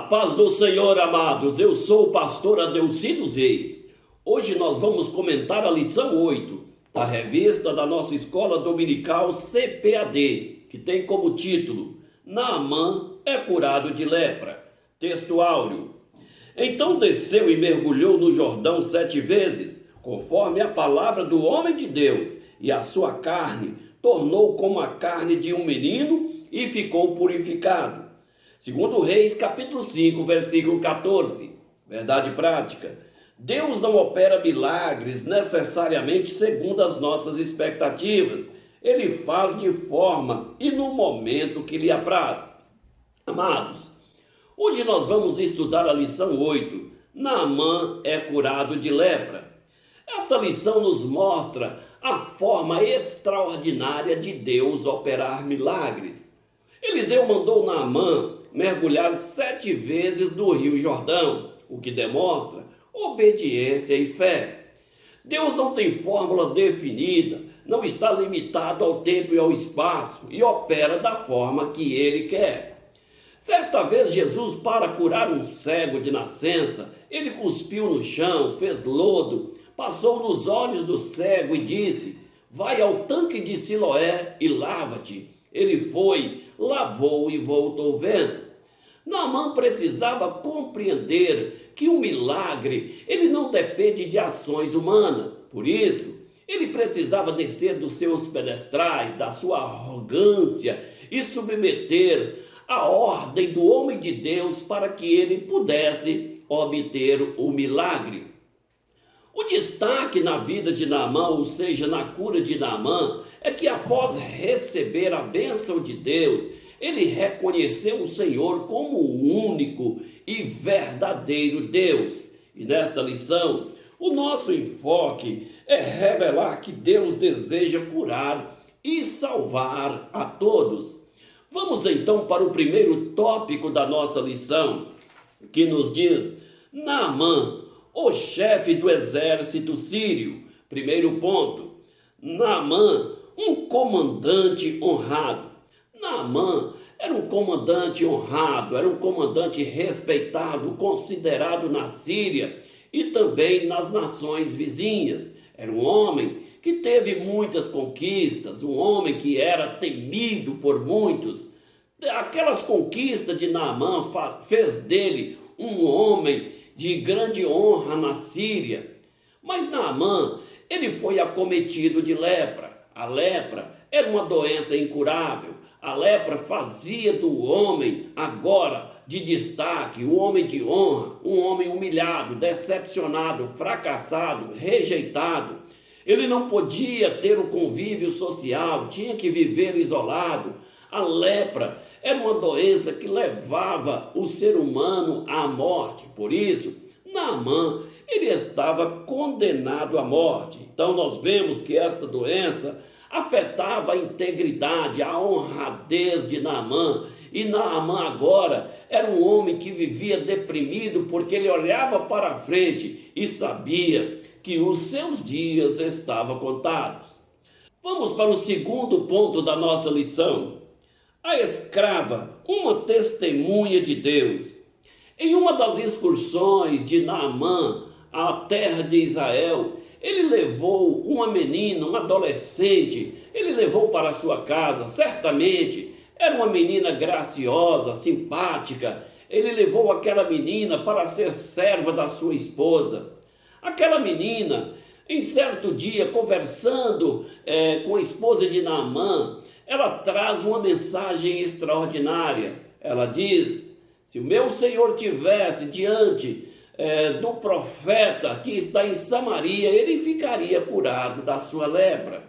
Paz do Senhor, amados. Eu sou o pastor Adeuci dos Reis. Hoje nós vamos comentar a lição 8 da revista da nossa escola dominical CPAD, que tem como título Naamã é curado de lepra. Texto áureo. Então desceu e mergulhou no Jordão 7 vezes, conforme a palavra do homem de Deus, e a sua carne tornou como a carne de um menino e ficou purificado. Segundo Reis, capítulo 5, versículo 14. Verdade prática. Deus não opera milagres necessariamente segundo as nossas expectativas. Ele faz de forma e no momento que lhe apraz. Amados, hoje nós vamos estudar a lição 8. Naamã é curado de lepra. Esta lição nos mostra a forma extraordinária de Deus operar milagres. Eliseu mandou Naamã mergulhar 7 vezes no Rio Jordão, o que demonstra obediência e fé. Deus não tem fórmula definida, não está limitado ao tempo e ao espaço e opera da forma que Ele quer. Certa vez Jesus, para curar um cego de nascença, ele cuspiu no chão, fez lodo, passou nos olhos do cego e disse: vai ao tanque de Siloé e lava-te. Ele foi, lavou e voltou vendo. Naamã precisava compreender que o milagre, ele não depende de ações humanas. Por isso, ele precisava descer dos seus pedestrais, da sua arrogância e submeter a ordem do homem de Deus para que ele pudesse obter o milagre. O destaque na vida de Naamã, ou seja, na cura de Naamã, é que após receber a bênção de Deus, ele reconheceu o Senhor como o único e verdadeiro Deus. E nesta lição, o nosso enfoque é revelar que Deus deseja curar e salvar a todos. Vamos então para o primeiro tópico da nossa lição, que nos diz: Naamã, o chefe do exército sírio. Primeiro ponto, Naamã, um comandante honrado. Naamã era um comandante honrado, era um comandante respeitado, considerado na Síria e também nas nações vizinhas. Era um homem que teve muitas conquistas, um homem que era temido por muitos. Aquelas conquistas de Naamã fez dele um homem de grande honra na Síria. Mas Naamã, ele foi acometido de lepra. A lepra era uma doença incurável. A lepra fazia do homem, agora de destaque, um homem de honra, um homem humilhado, decepcionado, fracassado, rejeitado. Ele não podia ter o convívio social, tinha que viver isolado. A lepra era uma doença que levava o ser humano à morte. Por isso, Naamã, ele estava condenado à morte. Então nós vemos que esta doença afetava a integridade, a honradez de Naamã. E Naamã agora era um homem que vivia deprimido porque ele olhava para frente e sabia que os seus dias estavam contados. Vamos para o segundo ponto da nossa lição. A escrava, uma testemunha de Deus. Em uma das excursões de Naamã à terra de Israel, ele levou uma menina, uma adolescente, ele levou para sua casa. Certamente era uma menina graciosa, simpática. Ele levou aquela menina para ser serva da sua esposa. Aquela menina, em certo dia, conversando com a esposa de Naamã, ela traz uma mensagem extraordinária. Ela diz: se o meu Senhor tivesse diante do profeta que está em Samaria, ele ficaria curado da sua lepra.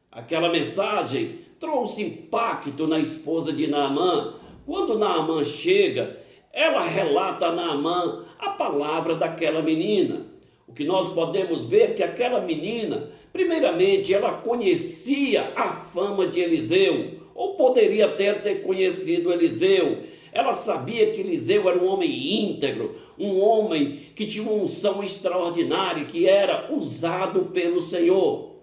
Aquela mensagem trouxe impacto na esposa de Naamã. Quando Naamã chega, ela relata a Naamã a palavra daquela menina. O que nós podemos ver é que aquela menina, primeiramente, ela conhecia a fama de Eliseu, ou poderia até ter conhecido Eliseu. Ela sabia que Eliseu era um homem íntegro, um homem que tinha uma unção extraordinária, que era usado pelo Senhor.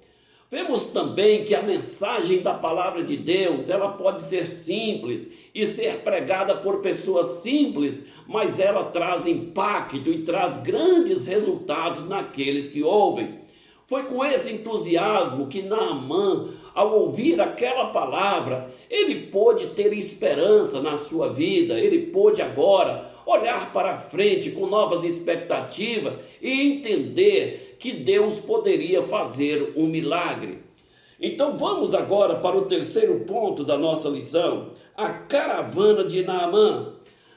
Vemos também que a mensagem da palavra de Deus, ela pode ser simples e ser pregada por pessoas simples, mas ela traz impacto e traz grandes resultados naqueles que ouvem. Foi com esse entusiasmo que Naamã, ao ouvir aquela palavra, ele pôde ter esperança na sua vida, ele pôde agora olhar para frente com novas expectativas e entender que Deus poderia fazer um milagre. Então vamos agora para o terceiro ponto da nossa lição, a caravana de Naamã.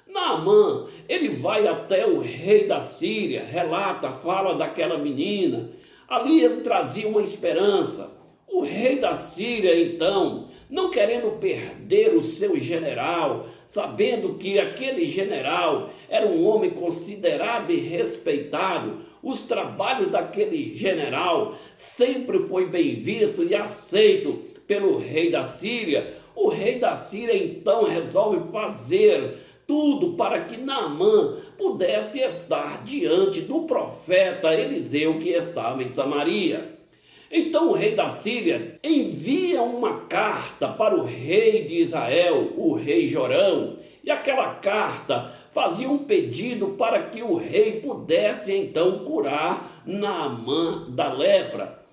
Naamã, ele vai até o rei da Síria, relata, fala daquela menina. Ali ele trazia uma esperança. O rei da Síria, então, não querendo perder o seu general, sabendo que aquele general era um homem considerado e respeitado, os trabalhos daquele general sempre foi bem visto e aceito pelo rei da Síria. O rei da Síria então resolve fazer tudo para que Naamã pudesse estar diante do profeta Eliseu que estava em Samaria. Então o rei da Síria envia uma carta para o rei de Israel, o rei Jorão, e aquela carta fazia um pedido para que o rei pudesse então curar Naamã da lepra.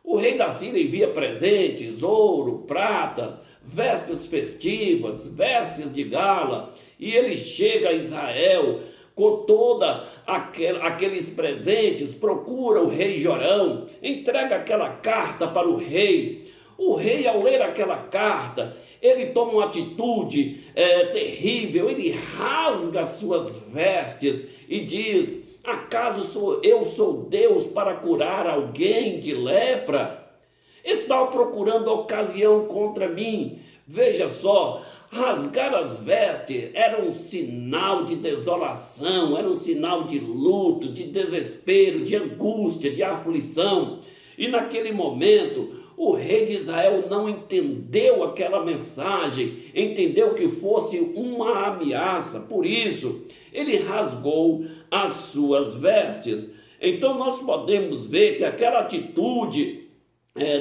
O rei da Síria envia presentes, ouro, prata, vestes festivas, vestes de gala, e ele chega a Israel com toda aqueles presentes, procura o rei Jorão, entrega aquela carta para o rei. O rei, ao ler aquela carta, ele toma uma atitude terrível, ele rasga as suas vestes e diz: acaso eu sou Deus para curar alguém de lepra? Está procurando ocasião contra mim. Veja só, rasgar as vestes era um sinal de desolação, era um sinal de luto, de desespero, de angústia, de aflição. E naquele momento, o rei de Israel não entendeu aquela mensagem, entendeu que fosse uma ameaça, por isso ele rasgou as suas vestes. Então nós podemos ver que aquela atitude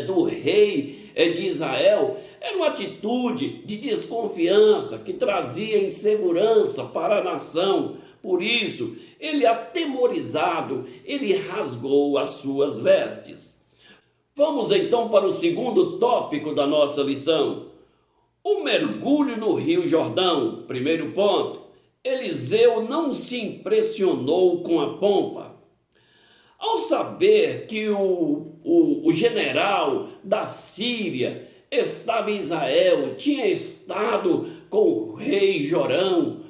do rei de Israel era uma atitude de desconfiança que trazia insegurança para a nação. Por isso, ele, atemorizado, ele rasgou as suas vestes. Vamos então para o segundo tópico da nossa lição. O mergulho no Rio Jordão. Primeiro ponto. Eliseu não se impressionou com a pompa. Ao saber que o general da Síria estava em Israel, tinha estado com o rei Jorão,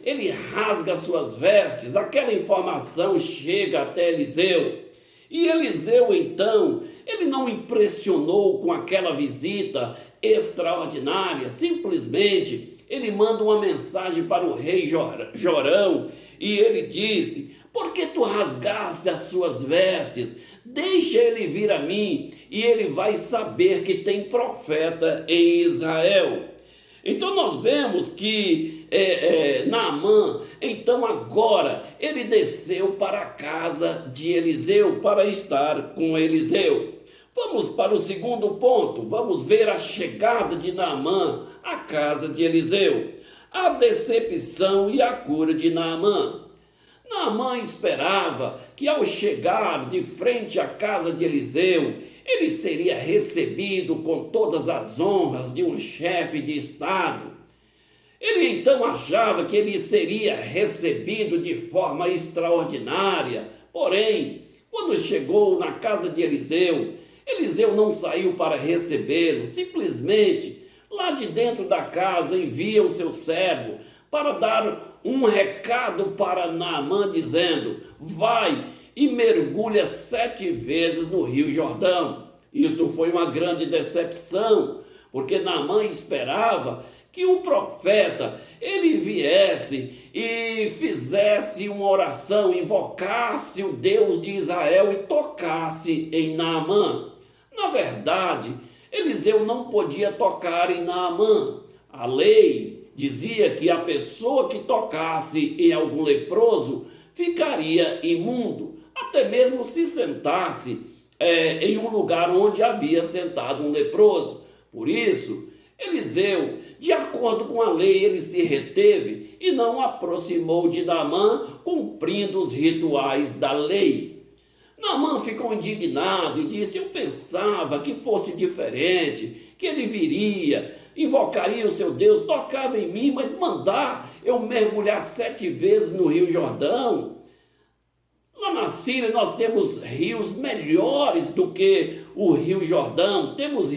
ele rasga suas vestes, aquela informação chega até Eliseu. E Eliseu, então, ele não impressionou com aquela visita extraordinária, simplesmente ele manda uma mensagem para o rei Jorão e ele disse: por que tu rasgaste as suas vestes? Deixa ele vir a mim e ele vai saber que tem profeta em Israel. Então nós vemos que Naamã, então agora, ele desceu para a casa de Eliseu para estar com Eliseu. Vamos para o segundo ponto, vamos ver a chegada de Naamã à casa de Eliseu. A decepção e a cura de Naamã. Naamã esperava que ao chegar de frente à casa de Eliseu, ele seria recebido com todas as honras de um chefe de estado. Ele então achava que ele seria recebido de forma extraordinária. Porém, quando chegou na casa de Eliseu, Eliseu não saiu para recebê-lo, simplesmente lá de dentro da casa envia o seu servo para dar um recado para Naamã dizendo: vai e mergulha 7 vezes no Rio Jordão. Isto foi uma grande decepção, porque Naamã esperava que o profeta ele viesse e fizesse uma oração, invocasse o Deus de Israel e tocasse em Naamã. Na verdade, Eliseu não podia tocar em Naamã. A lei dizia que a pessoa que tocasse em algum leproso ficaria imundo, até mesmo se sentasse em um lugar onde havia sentado um leproso. Por isso, Eliseu De acordo com a lei, ele se reteve e não aproximou de Naamã, cumprindo os rituais da lei. Naamã ficou indignado e disse: eu pensava que fosse diferente, que ele viria, invocaria o seu Deus, tocava em mim, mas mandar eu mergulhar 7 vezes no Rio Jordão. Lá na Síria nós temos rios melhores do que o Rio Jordão, temos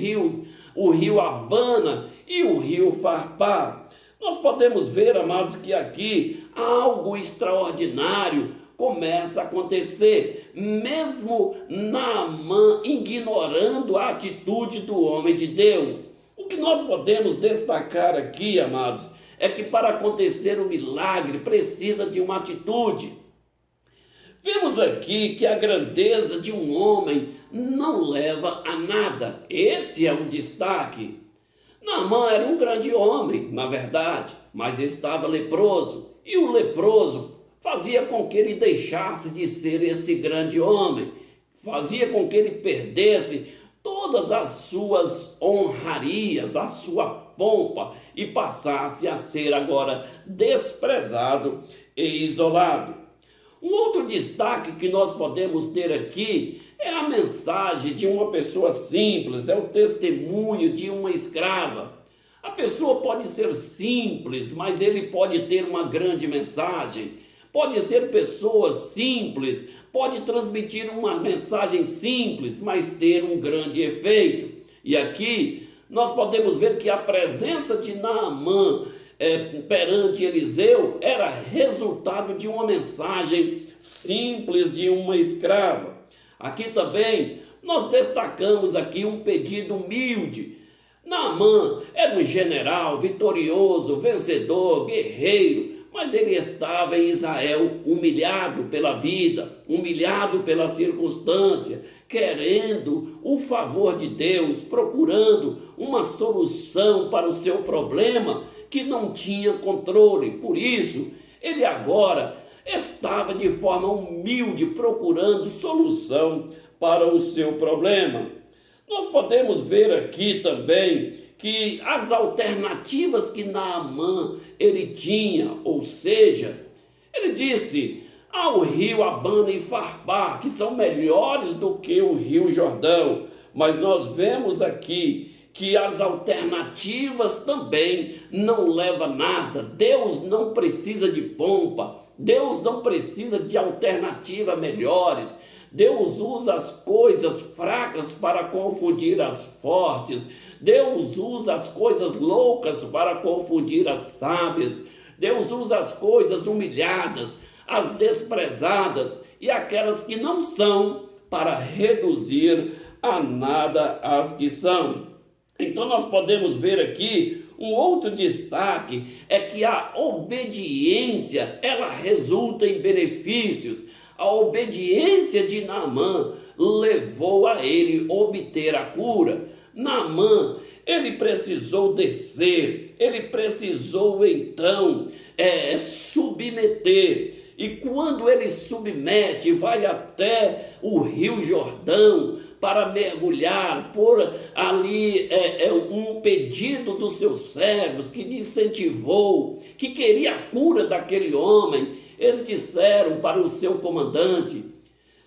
o rio Abana e o rio Farpar. Nós podemos ver, amados, que aqui algo extraordinário começa a acontecer, mesmo Naamã ignorando a atitude do homem de Deus. O que nós podemos destacar aqui, amados, é que para acontecer o milagre precisa de uma atitude. Vemos aqui que a grandeza de um homem não leva a nada. Esse é um destaque. Naamã era um grande homem, na verdade, mas estava leproso. E o leproso fazia com que ele deixasse de ser esse grande homem. Fazia com que ele perdesse todas as suas honrarias, a sua pompa, e passasse a ser agora desprezado e isolado. Um outro destaque que nós podemos ter aqui é a mensagem de uma pessoa simples, é o testemunho de uma escrava. A pessoa pode ser simples, mas ele pode ter uma grande mensagem. Pode ser pessoa simples, pode transmitir uma mensagem simples, mas ter um grande efeito. E aqui nós podemos ver que a presença de Naamã perante Eliseu era resultado de uma mensagem simples de uma escrava. Aqui também nós destacamos aqui um pedido humilde. Naamã era um general vitorioso, vencedor, guerreiro, mas ele estava em Israel humilhado pela vida, humilhado pela circunstância, querendo o favor de Deus, procurando uma solução para o seu problema que não tinha controle. Por isso, ele agora estava de forma humilde procurando solução para o seu problema. Nós podemos ver aqui também que as alternativas que Naamã ele tinha, ou seja, ele disse ao rio Abana e Farpar, que são melhores do que o rio Jordão, mas nós vemos aqui que as alternativas também não levam a nada. Deus não precisa de pompa, Deus não precisa de alternativas melhores. Deus usa as coisas fracas para confundir as fortes. Deus usa as coisas loucas para confundir as sábias. Deus usa as coisas humilhadas, as desprezadas e aquelas que não são, para reduzir a nada as que são. Então nós podemos ver aqui um outro destaque, é que a obediência, ela resulta em benefícios. A obediência de Naamã levou a ele obter a cura. Naamã, ele precisou descer, ele precisou então submeter. E quando ele submete, vai até o Rio Jordão para mergulhar, por ali um pedido dos seus servos que lhe incentivou, que queria a cura daquele homem. Eles disseram para o seu comandante: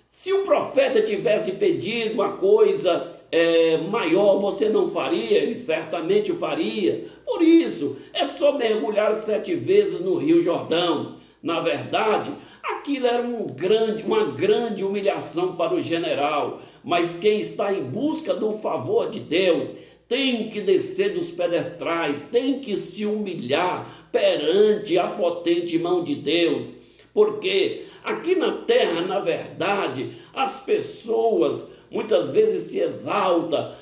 se o profeta tivesse pedido uma coisa maior, você não faria? Ele certamente faria. Por isso, é só mergulhar 7 vezes no Rio Jordão. Na verdade, aquilo era uma grande humilhação para o general. Mas quem está em busca do favor de Deus tem que descer dos pedestrais, tem que se humilhar perante a potente mão de Deus. Porque aqui na terra, na verdade, as pessoas muitas vezes se exaltam,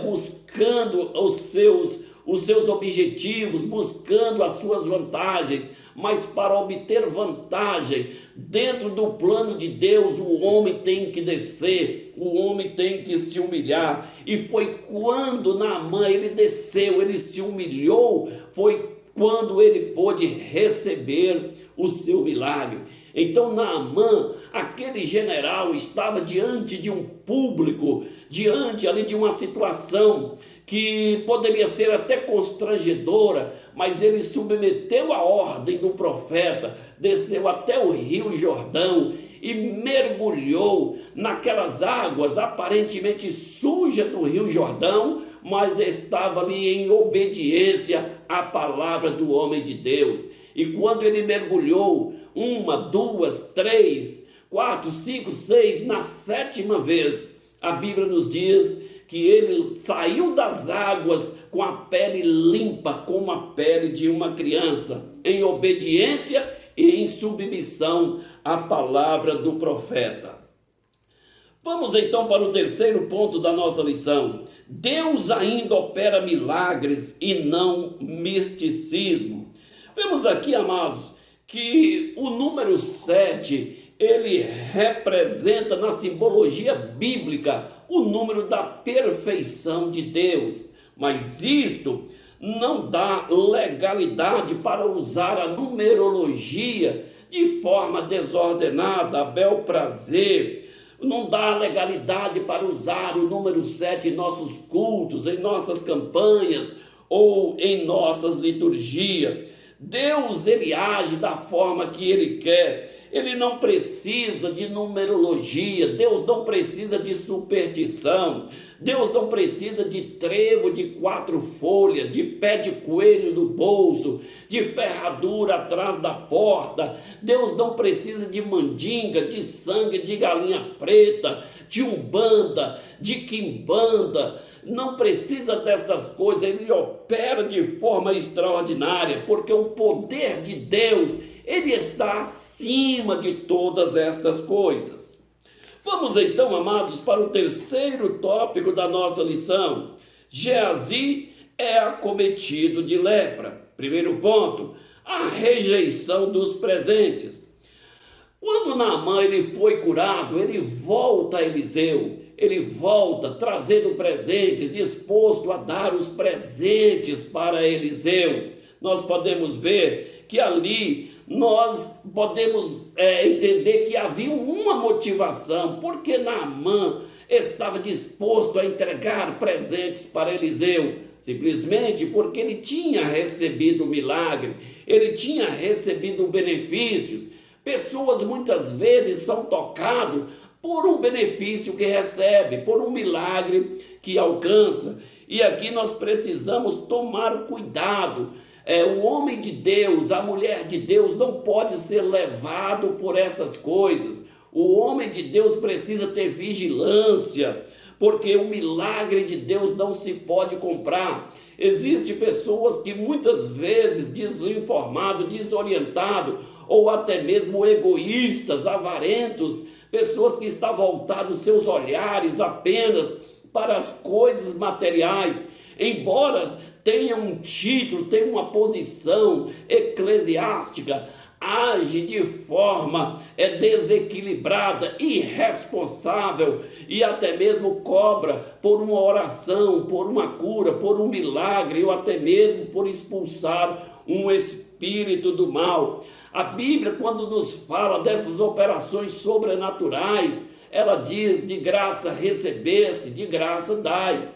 buscando os seus objetivos, buscando as suas vantagens. Mas para obter vantagem dentro do plano de Deus, o homem tem que descer, o homem tem que se humilhar. E foi quando Naamã ele desceu, ele se humilhou, foi quando ele pôde receber o seu milagre. Então Naamã, aquele general, estava diante de um público, diante ali de uma situação que poderia ser até constrangedora, mas ele submeteu a ordem do profeta, desceu até o rio Jordão e mergulhou naquelas águas aparentemente sujas do rio Jordão, mas estava ali em obediência à palavra do homem de Deus. E quando ele mergulhou, 1, 2, 3, 4, 5, 6, na 7ª vez, a Bíblia nos diz que ele saiu das águas com a pele limpa, como a pele de uma criança, em obediência e em submissão à palavra do profeta. Vamos então para o 3º ponto da nossa lição. Deus ainda opera milagres e não misticismo. Vemos aqui, amados, que o número 7, ele representa na simbologia bíblica o número da perfeição de Deus. Mas isto não dá legalidade para usar a numerologia de forma desordenada, a bel prazer. Não dá legalidade para usar o número 7 em nossos cultos, em nossas campanhas ou em nossas liturgias. Deus, ele age da forma que ele quer. Ele não precisa de numerologia, Deus não precisa de superstição, Deus não precisa de trevo de 4 folhas, de pé de coelho no bolso, de ferradura atrás da porta. Deus não precisa de mandinga, de sangue de galinha preta, de umbanda, de quimbanda. Não precisa destas coisas, ele opera de forma extraordinária, porque o poder de Deus, ele está acima de todas estas coisas. Vamos então, amados, para o 3º tópico da nossa lição. Geazi é acometido de lepra. Primeiro ponto, a rejeição dos presentes. Quando Naamã ele foi curado, ele volta a Eliseu. Ele volta trazendo presentes, disposto a dar os presentes para Eliseu. Nós podemos ver que ali nós podemos entender que havia uma motivação, porque Naamã estava disposto a entregar presentes para Eliseu, simplesmente porque ele tinha recebido o milagre, ele tinha recebido benefícios. Pessoas muitas vezes são tocadas por um benefício que recebe, por um milagre que alcança. E aqui nós precisamos tomar cuidado. O homem de Deus, a mulher de Deus não pode ser levado por essas coisas. O homem de Deus precisa ter vigilância, porque o milagre de Deus não se pode comprar. Existem pessoas que muitas vezes desinformadas, desorientadas, ou até mesmo egoístas, avarentos, pessoas que estão voltados seus olhares apenas para as coisas materiais, embora tenha um título, tenha uma posição eclesiástica, age de forma desequilibrada, irresponsável e até mesmo cobra por uma oração, por uma cura, por um milagre ou até mesmo por expulsar um espírito do mal. A Bíblia, quando nos fala dessas operações sobrenaturais, ela diz: de graça recebeste, de graça dai.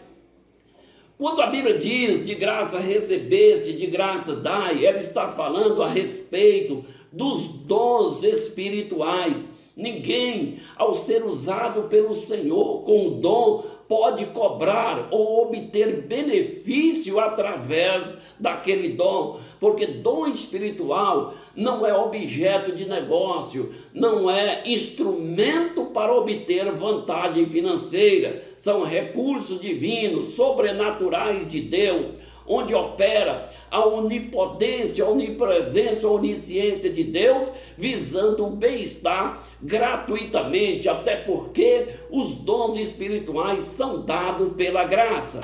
Quando a Bíblia diz de graça recebeste, de graça dai, ela está falando a respeito dos dons espirituais. Ninguém, ao ser usado pelo Senhor com o dom, pode cobrar ou obter benefício através daquele dom, porque dom espiritual não é objeto de negócio, não é instrumento para obter vantagem financeira, são recursos divinos, sobrenaturais de Deus, onde opera a onipotência, a onipresença, a onisciência de Deus, visando o bem-estar gratuitamente, até porque os dons espirituais são dados pela graça.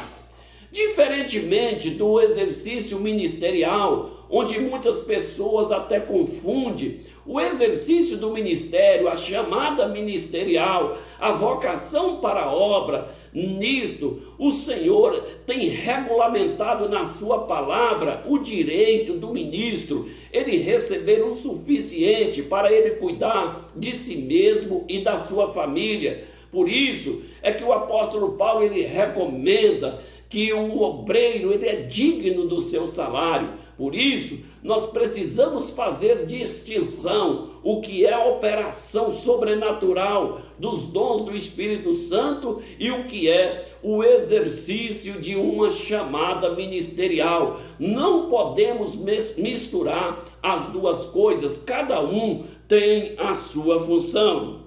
Diferentemente do exercício ministerial, onde muitas pessoas até confundem o exercício do ministério, a chamada ministerial, a vocação para a obra, nisto o Senhor tem regulamentado na sua palavra o direito do ministro, ele receber o suficiente para ele cuidar de si mesmo e da sua família. Por isso é que o apóstolo Paulo ele recomenda que o obreiro ele é digno do seu salário. Por isso, nós precisamos fazer distinção o que é a operação sobrenatural dos dons do Espírito Santo e o que é o exercício de uma chamada ministerial. Não podemos misturar as duas coisas, cada um tem a sua função.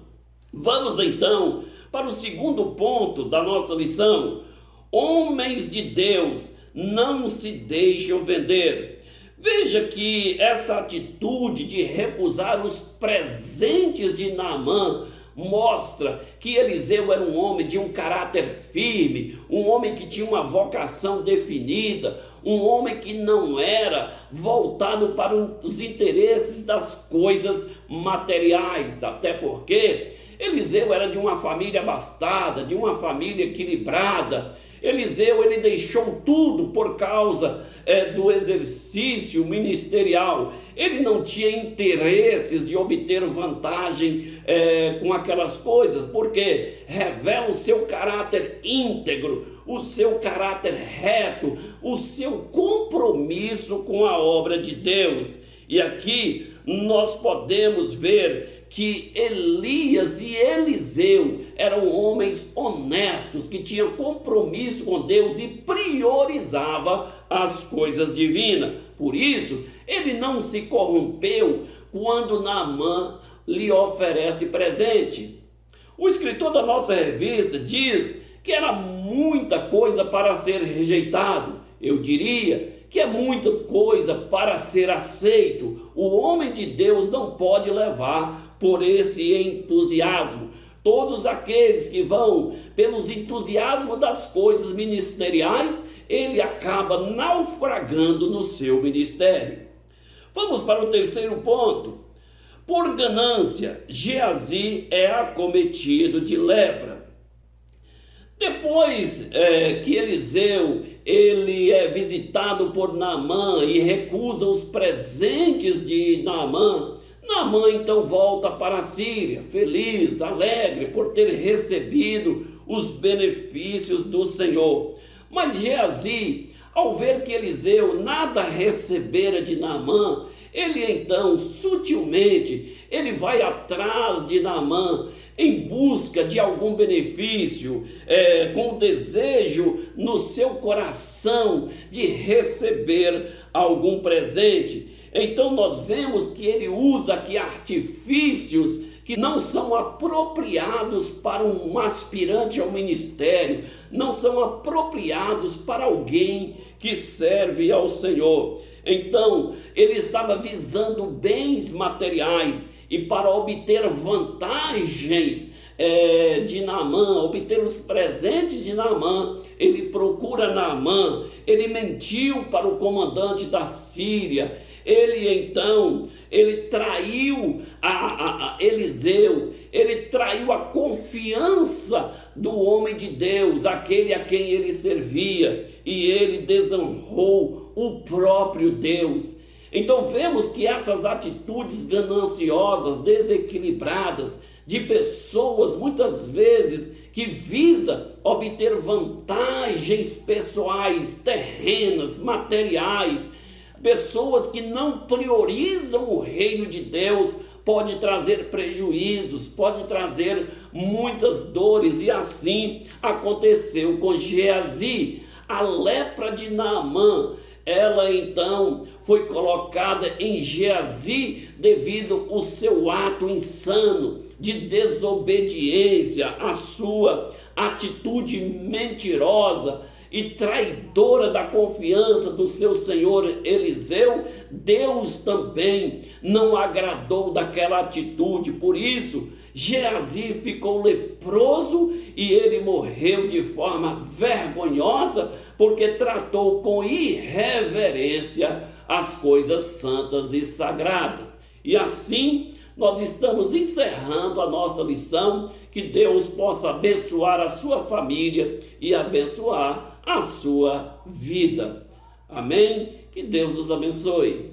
Vamos então para o segundo ponto da nossa lição. Homens de Deus não se deixam vender. Veja que essa atitude de recusar os presentes de Naamã mostra que Eliseu era um homem de um caráter firme, um homem que tinha uma vocação definida, um homem que não era voltado para os interesses das coisas materiais, até porque Eliseu era de uma família abastada, de uma família equilibrada. Eliseu ele deixou tudo por causa do exercício ministerial. Ele não tinha interesses de obter vantagem com aquelas coisas, porque revela o seu caráter íntegro, o seu caráter reto, o seu compromisso com a obra de Deus. E aqui nós podemos ver que Elias e Eliseu eram homens honestos, que tinham compromisso com Deus e priorizavam as coisas divinas. Por isso, ele não se corrompeu quando Naamã lhe oferece presente. O escritor da nossa revista diz que era muita coisa para ser rejeitado. Eu diria que é muita coisa para ser aceito. O homem de Deus não pode levar por esse entusiasmo. Todos aqueles que vão pelos entusiasmos das coisas ministeriais, ele acaba naufragando no seu ministério. Vamos para o terceiro ponto. Por ganância, Geazi é acometido de lepra. Depois que Eliseu ele é visitado por Naamã e recusa os presentes de Naamã, Naamã então volta para a Síria, feliz, alegre por ter recebido os benefícios do Senhor. Mas Geazi, ao ver que Eliseu nada recebera de Naamã, ele então sutilmente ele vai atrás de Naamã em busca de algum benefício, com o desejo no seu coração de receber algum presente. Então nós vemos que ele usa aqui artifícios que não são apropriados para um aspirante ao ministério, não são apropriados para alguém que serve ao Senhor. Então ele estava visando bens materiais e para obter vantagens de Naamã, obter os presentes de Naamã, ele procura Naamã, ele mentiu para o comandante da Síria. Ele traiu a Eliseu, ele traiu a confiança do homem de Deus, aquele a quem ele servia, e ele desonrou o próprio Deus. Então vemos que essas atitudes gananciosas, desequilibradas, de pessoas muitas vezes que visa obter vantagens pessoais, terrenas, materiais, pessoas que não priorizam o reino de Deus, pode trazer prejuízos, pode trazer muitas dores, e assim aconteceu com Geazi. A lepra de Naamã, ela então foi colocada em Geazi devido ao seu ato insano de desobediência, a sua atitude mentirosa e traidora da confiança do seu senhor Eliseu. Deus também não agradou daquela atitude, por isso Geazi ficou leproso e ele morreu de forma vergonhosa, porque tratou com irreverência as coisas santas e sagradas. E assim nós estamos encerrando a nossa lição. Que Deus possa abençoar a sua família e abençoar a sua vida. Amém? Que Deus os abençoe.